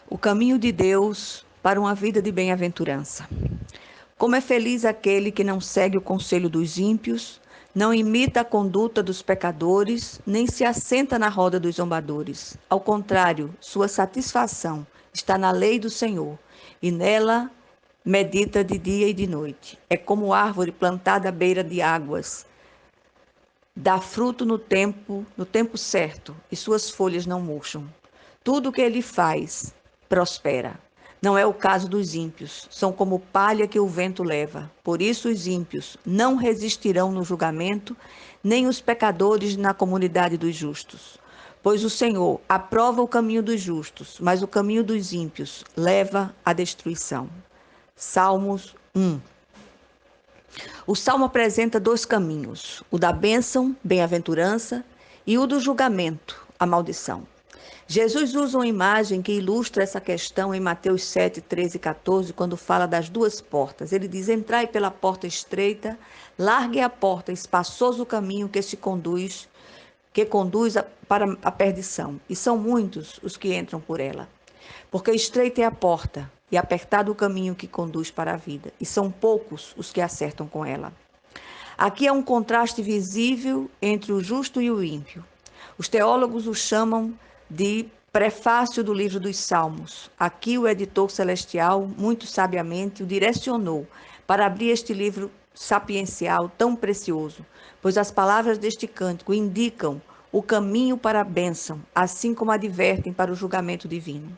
O caminho de Deus para uma vida de bem-aventurança. Como é feliz aquele que não segue o conselho dos ímpios, não imita a conduta dos pecadores, nem se assenta na roda dos zombadores. Ao contrário, sua satisfação está na lei do Senhor, e nela medita de dia e de noite. É como árvore plantada à beira de águas, dá fruto no tempo certo, e suas folhas não murcham. Tudo o que ele faz prospera. Não é o caso dos ímpios, são como palha que o vento leva. Por isso os ímpios não resistirão no julgamento, nem os pecadores na comunidade dos justos. Pois o Senhor aprova o caminho dos justos, mas o caminho dos ímpios leva à destruição. Salmos 1. O salmo apresenta dois caminhos: o da bênção, bem-aventurança, e o do julgamento, a maldição. Jesus usa uma imagem que ilustra essa questão em Mateus 7, 13 e 14, quando fala das duas portas. Ele diz: entrai pela porta estreita, largue a porta, espaçoso o caminho que conduz para a perdição. E são muitos os que entram por ela. Porque estreita é a porta e apertado o caminho que conduz para a vida, e são poucos os que acertam com ela. Aqui há um contraste visível entre o justo e o ímpio. Os teólogos o chamam de prefácio do livro dos Salmos. Aqui o editor celestial, muito sabiamente, o direcionou para abrir este livro sapiencial tão precioso, pois as palavras deste cântico indicam o caminho para a bênção, assim como advertem para o julgamento divino.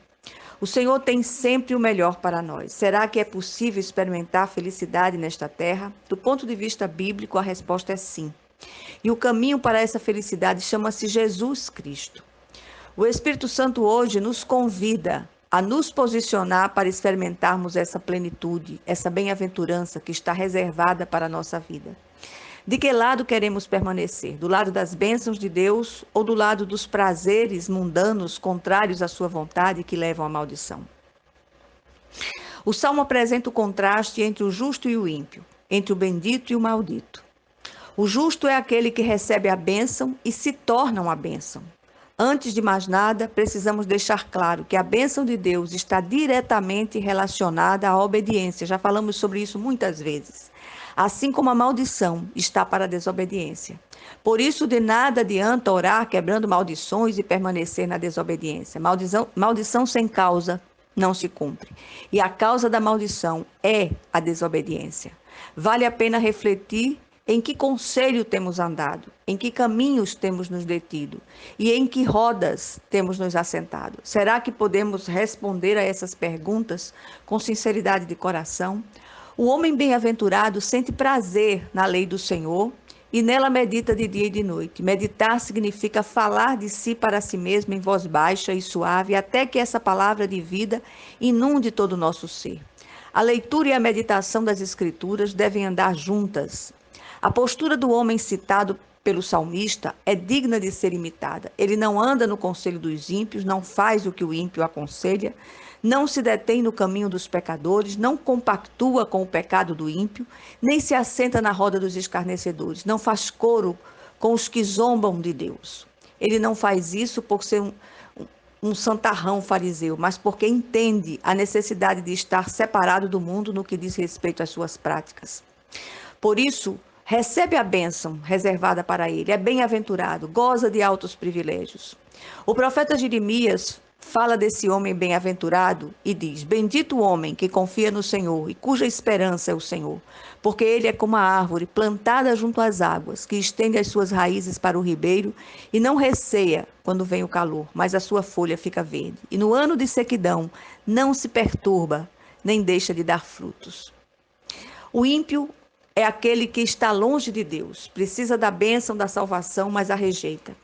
O Senhor tem sempre o melhor para nós. Será que é possível experimentar felicidade nesta terra? Do ponto de vista bíblico, a resposta é sim. E o caminho para essa felicidade chama-se Jesus Cristo. O Espírito Santo hoje nos convida a nos posicionar para experimentarmos essa plenitude, essa bem-aventurança que está reservada para a nossa vida. De que lado queremos permanecer? Do lado das bênçãos de Deus ou do lado dos prazeres mundanos contrários à sua vontade que levam à maldição? O Salmo apresenta o contraste entre o justo e o ímpio, entre o bendito e o maldito. O justo é aquele que recebe a bênção e se torna uma bênção. Antes de mais nada, precisamos deixar claro que a bênção de Deus está diretamente relacionada à obediência. Já falamos sobre isso muitas vezes. Assim como a maldição está para a desobediência. Por isso, de nada adianta orar quebrando maldições e permanecer na desobediência. Maldição sem causa não se cumpre. E a causa da maldição é a desobediência. Vale a pena refletir em que conselho temos andado, em que caminhos temos nos detido e em que rodas temos nos assentado. Será que podemos responder a essas perguntas com sinceridade de coração? O homem bem-aventurado sente prazer na lei do Senhor e nela medita de dia e de noite. Meditar significa falar de si para si mesmo em voz baixa e suave, até que essa palavra de vida inunde todo o nosso ser. A leitura e a meditação das Escrituras devem andar juntas. A postura do homem citado pelo salmista é digna de ser imitada. Ele não anda no conselho dos ímpios, não faz o que o ímpio aconselha, não se detém no caminho dos pecadores, não compactua com o pecado do ímpio, nem se assenta na roda dos escarnecedores, não faz coro com os que zombam de Deus. Ele não faz isso por ser um santarrão fariseu, mas porque entende a necessidade de estar separado do mundo no que diz respeito às suas práticas. Por isso, recebe a bênção reservada para ele, é bem-aventurado, goza de altos privilégios. O profeta Jeremias fala desse homem bem-aventurado e diz: bendito o homem que confia no Senhor e cuja esperança é o Senhor, porque ele é como a árvore plantada junto às águas, que estende as suas raízes para o ribeiro e não receia quando vem o calor, mas a sua folha fica verde. E no ano de sequidão não se perturba, nem deixa de dar frutos. O ímpio é aquele que está longe de Deus, precisa da bênção da salvação, mas a rejeita.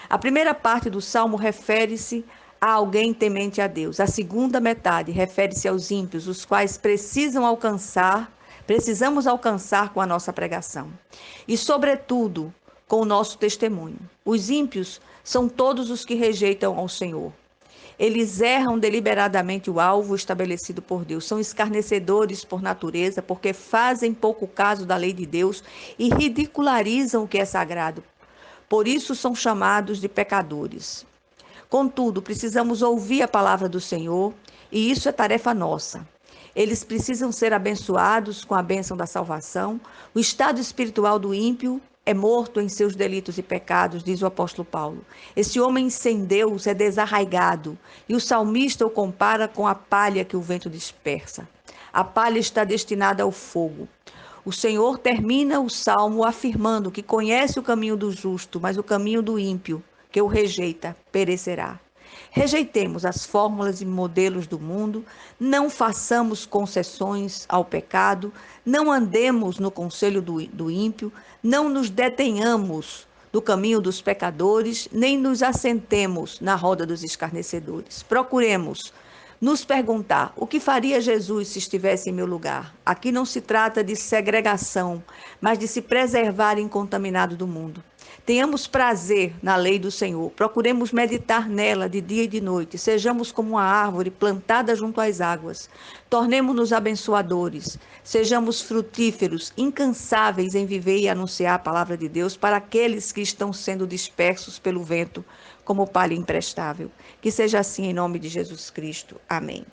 A primeira parte do salmo refere-se a alguém temente a Deus. A segunda metade refere-se aos ímpios, os quais precisamos alcançar com a nossa pregação. E, sobretudo, com o nosso testemunho. Os ímpios são todos os que rejeitam ao Senhor. Eles erram deliberadamente o alvo estabelecido por Deus. São escarnecedores por natureza, porque fazem pouco caso da lei de Deus e ridicularizam o que é sagrado. Por isso são chamados de pecadores. Contudo, precisamos ouvir a palavra do Senhor, e isso é tarefa nossa. Eles precisam ser abençoados com a bênção da salvação. O estado espiritual do ímpio é morto em seus delitos e pecados, diz o apóstolo Paulo. Esse homem sem Deus é desarraigado, e o salmista o compara com a palha que o vento dispersa. A palha está destinada ao fogo. O Senhor termina o salmo afirmando que conhece o caminho do justo, mas o caminho do ímpio, que o rejeita, perecerá. Rejeitemos as fórmulas e modelos do mundo, não façamos concessões ao pecado, não andemos no conselho do ímpio, não nos detenhamos do caminho dos pecadores, nem nos assentemos na roda dos escarnecedores. Procuremos nos perguntar: o que faria Jesus se estivesse em meu lugar? Aqui não se trata de segregação, mas de se preservar incontaminado do mundo. Tenhamos prazer na lei do Senhor, procuremos meditar nela de dia e de noite, sejamos como uma árvore plantada junto às águas, tornemo-nos abençoadores, sejamos frutíferos, incansáveis em viver e anunciar a palavra de Deus para aqueles que estão sendo dispersos pelo vento, como palha imprestável. Que seja assim em nome de Jesus Cristo. Amém.